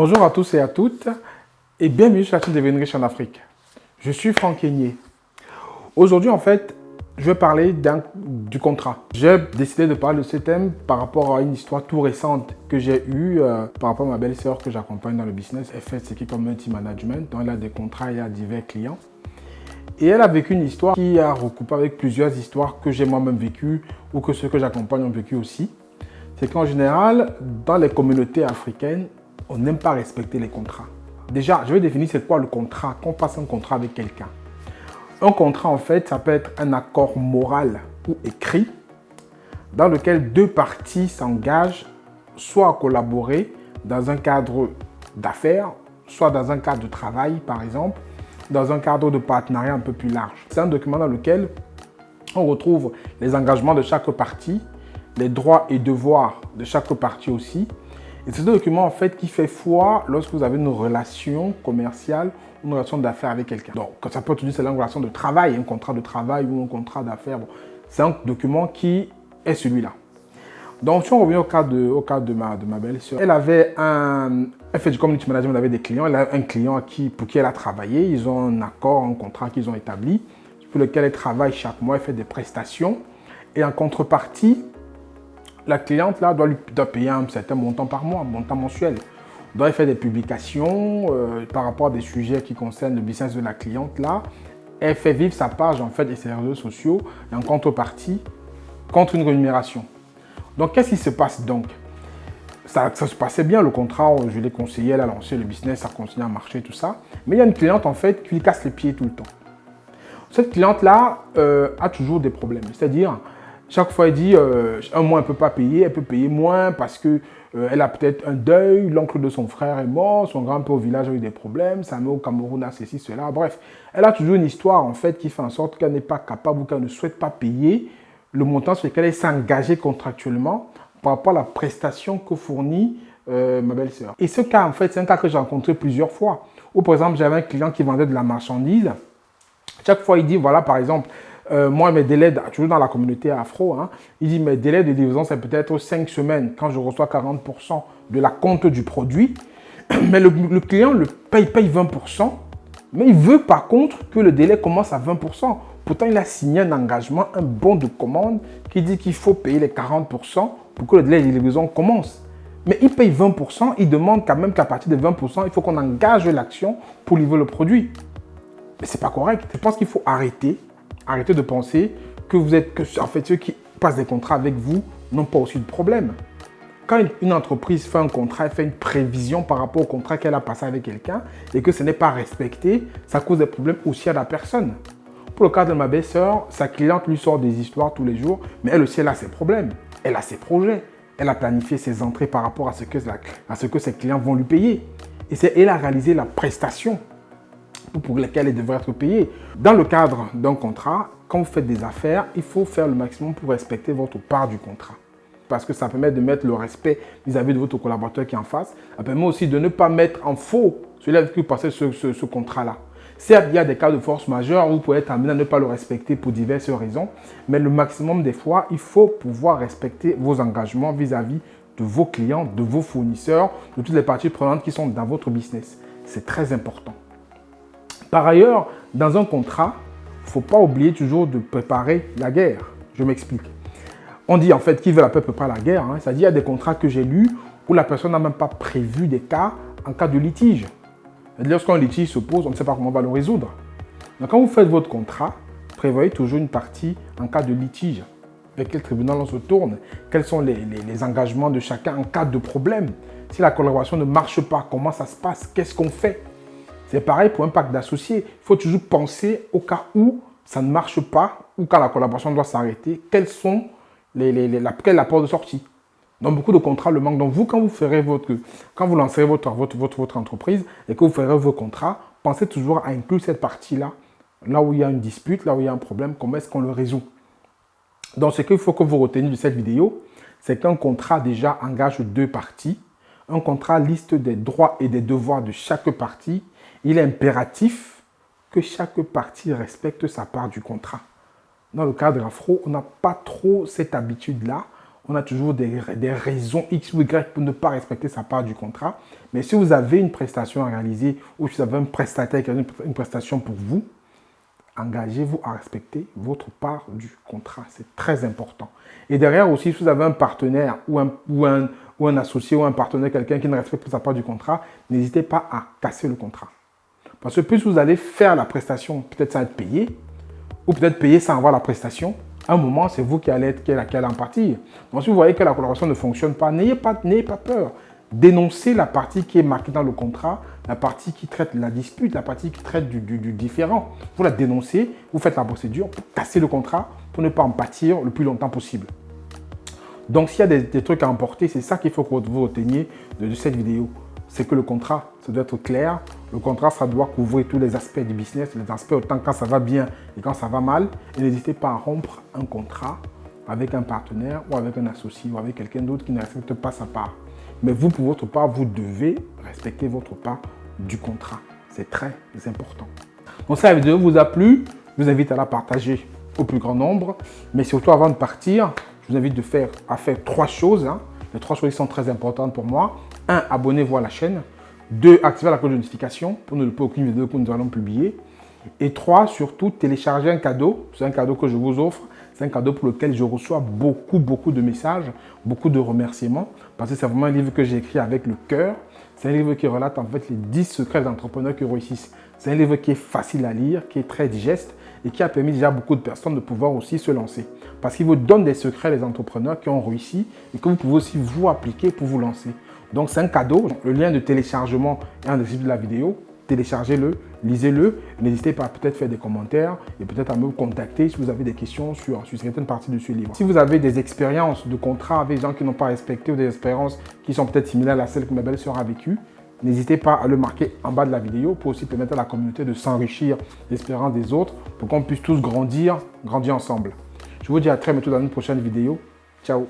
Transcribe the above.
Bonjour à tous et à toutes et bienvenue sur la chaîne Devenir riche en Afrique. Je suis Franck Kenyé. Aujourd'hui, en fait, je vais parler du contrat. J'ai décidé de parler de ce thème par rapport à une histoire tout récente que j'ai eue par rapport à ma belle-sœur que j'accompagne dans le business. Elle fait ce qui est comme multi management, donc elle a des contrats, elle a divers clients. Et elle a vécu une histoire qui a recoupé avec plusieurs histoires que j'ai moi-même vécues ou que ceux que j'accompagne ont vécu aussi. C'est qu'en général, dans les communautés africaines, on n'aime pas respecter les contrats. Déjà, je vais définir c'est quoi le contrat, qu'on passe un contrat avec quelqu'un. Un contrat, en fait, ça peut être un accord moral ou écrit dans lequel deux parties s'engagent soit à collaborer dans un cadre d'affaires, soit dans un cadre de travail, par exemple, dans un cadre de partenariat un peu plus large. C'est un document dans lequel on retrouve les engagements de chaque partie, les droits et devoirs de chaque partie aussi. Et c'est ce document en fait qui fait foi lorsque vous avez une relation commerciale, une relation d'affaires avec quelqu'un. Donc, ça peut être une relation de travail, un contrat de travail ou un contrat d'affaires. Bon, c'est un document qui est celui-là. Donc, si on revient au cas de ma belle-sœur, elle fait du community management avec des clients. Elle a un client pour qui elle a travaillé. Ils ont un accord, un contrat qu'ils ont établi, pour lequel elle travaille chaque mois, elle fait des prestations. Et en contrepartie, la cliente là, doit payer un certain montant par mois, un montant mensuel. Donc, elle fait des publications par rapport à des sujets qui concernent le business de la cliente là. Elle fait vivre sa page en fait et ses réseaux sociaux et en contrepartie, contre une rémunération. Donc, qu'est-ce qui se passe donc? Ça se passait bien, le contrat, je l'ai conseillé, elle a lancé le business, ça continue à marcher, tout ça. Mais il y a une cliente en fait qui lui casse les pieds tout le temps. Cette cliente là a toujours des problèmes, c'est-à-dire chaque fois, elle dit un mois, elle ne peut pas payer, elle peut payer moins parce qu'elle a peut-être un deuil, l'oncle de son frère est mort, son grand-père au village a eu des problèmes, sa mère au Cameroun a ceci, cela. Bref, elle a toujours une histoire en fait qui fait en sorte qu'elle n'est pas capable ou qu'elle ne souhaite pas payer le montant sur lequel elle s'est engagée contractuellement par rapport à la prestation que fournit ma belle-sœur. Et ce cas, en fait, c'est un cas que j'ai rencontré plusieurs fois. Ou par exemple, j'avais un client qui vendait de la marchandise. Chaque fois, il dit, voilà, par exemple, moi, mes délais, toujours dans la communauté afro, hein, il dit mes délais de livraison, c'est peut-être 5 semaines quand je reçois 40% de la compte du produit. Mais le client paye 20%, mais il veut par contre que le délai commence à 20%. Pourtant, il a signé un engagement, un bon de commande qui dit qu'il faut payer les 40% pour que le délai de livraison commence. Mais il paye 20%, il demande quand même qu'à partir de 20%, il faut qu'on engage l'action pour livrer le produit. Mais ce n'est pas correct. Je pense qu'il faut arrêter de penser en fait, ceux qui passent des contrats avec vous n'ont pas aussi de problème. Quand une entreprise fait un contrat, elle fait une prévision par rapport au contrat qu'elle a passé avec quelqu'un et que ce n'est pas respecté, ça cause des problèmes aussi à la personne. Pour le cas de ma belle-sœur, sa cliente lui sort des histoires tous les jours, mais elle aussi, elle a ses problèmes. Elle a ses projets. Elle a planifié ses entrées par rapport à ce que ses clients vont lui payer. Et c'est elle a réalisé la prestation pour lesquelles elle devrait être payée. Dans le cadre d'un contrat, quand vous faites des affaires, il faut faire le maximum pour respecter votre part du contrat. Parce que ça permet de mettre le respect vis-à-vis de votre collaborateur qui est en face. Ça permet aussi de ne pas mettre en faux celui avec qui vous passez ce contrat-là. Certes, il y a des cas de force majeure où vous pouvez être amené à ne pas le respecter pour diverses raisons, mais le maximum des fois, il faut pouvoir respecter vos engagements vis-à-vis de vos clients, de vos fournisseurs, de toutes les parties prenantes qui sont dans votre business. C'est très important. Par ailleurs, dans un contrat, il ne faut pas oublier toujours de préparer la guerre. Je m'explique. On dit en fait qui veut la paix prépare la guerre. C'est-à-dire qu'il y a des contrats que j'ai lus où la personne n'a même pas prévu des cas en cas de litige. Lorsqu'un litige se pose, on ne sait pas comment on va le résoudre. Donc quand vous faites votre contrat, prévoyez toujours une partie en cas de litige. Avec quel tribunal on se tourne? Quels sont les engagements de chacun en cas de problème? Si la collaboration ne marche pas, comment ça se passe? Qu'est-ce qu'on fait? C'est pareil pour un pacte d'associés. Il faut toujours penser au cas où ça ne marche pas ou quand la collaboration doit s'arrêter. Quels sont quel est la porte de sortie? Donc, beaucoup de contrats le manquent. Donc, vous, quand vous lancerez votre entreprise et que vous ferez vos contrats, pensez toujours à inclure cette partie-là, là où il y a une dispute, là où il y a un problème, comment est-ce qu'on le résout? Donc, ce qu'il faut que vous reteniez de cette vidéo, c'est qu'un contrat déjà engage deux parties. Un contrat liste des droits et des devoirs de chaque partie. Il est impératif que chaque partie respecte sa part du contrat. Dans le cadre afro, on n'a pas trop cette habitude-là. On a toujours des raisons X ou Y pour ne pas respecter sa part du contrat. Mais si vous avez une prestation à réaliser ou si vous avez un prestataire qui a une prestation pour vous, engagez-vous à respecter votre part du contrat. C'est très important. Et derrière aussi, si vous avez un partenaire ou un associé ou un partenaire, quelqu'un qui ne respecte pas sa part du contrat, n'hésitez pas à casser le contrat. Parce que plus vous allez faire la prestation, peut-être sans être payé, ou peut-être payer sans avoir la prestation, à un moment, c'est vous qui allez en partir. Donc, si vous voyez que la collaboration ne fonctionne pas, n'ayez pas peur. Dénoncez la partie qui est marquée dans le contrat, la partie qui traite la dispute, la partie qui traite du différend. Vous la dénoncez, vous faites la procédure pour casser le contrat, pour ne pas en pâtir le plus longtemps possible. Donc, s'il y a des trucs à emporter, c'est ça qu'il faut que vous reteniez de cette vidéo. C'est que le contrat, ça doit être clair. Le contrat, ça doit couvrir tous les aspects du business, les aspects autant quand ça va bien et quand ça va mal. Et n'hésitez pas à rompre un contrat avec un partenaire ou avec un associé ou avec quelqu'un d'autre qui ne respecte pas sa part. Mais vous, pour votre part, vous devez respecter votre part du contrat. C'est très important. Donc, si la vidéo vous a plu, je vous invite à la partager au plus grand nombre. Mais surtout, avant de partir, je vous invite à faire 3 choses. Les 3 choses qui sont très importantes pour moi. 1. Abonnez-vous à la chaîne. 2. Activez la cloche de notification pour ne louper aucune vidéo que nous allons publier. Et 3. Surtout, téléchargez un cadeau. C'est un cadeau que je vous offre. C'est un cadeau pour lequel je reçois beaucoup de messages, beaucoup de remerciements. Parce que c'est vraiment un livre que j'ai écrit avec le cœur. C'est un livre qui relate en fait les 10 secrets des entrepreneurs qui réussissent. C'est un livre qui est facile à lire, qui est très digeste et qui a permis déjà à beaucoup de personnes de pouvoir aussi se lancer. Parce qu'il vous donne des secrets des entrepreneurs qui ont réussi et que vous pouvez aussi vous appliquer pour vous lancer. Donc c'est un cadeau. Le lien de téléchargement est en description de la vidéo. Téléchargez-le, lisez-le. N'hésitez pas à peut-être faire des commentaires et peut-être à me contacter si vous avez des questions sur certaines parties de ce livre. Si vous avez des expériences de contrat avec des gens qui n'ont pas respecté ou des expériences qui sont peut-être similaires à celles que ma belle-sœur a vécues, n'hésitez pas à le marquer en bas de la vidéo pour aussi permettre à la communauté de s'enrichir des expériences des autres pour qu'on puisse tous grandir ensemble. Je vous dis à très bientôt dans une prochaine vidéo. Ciao!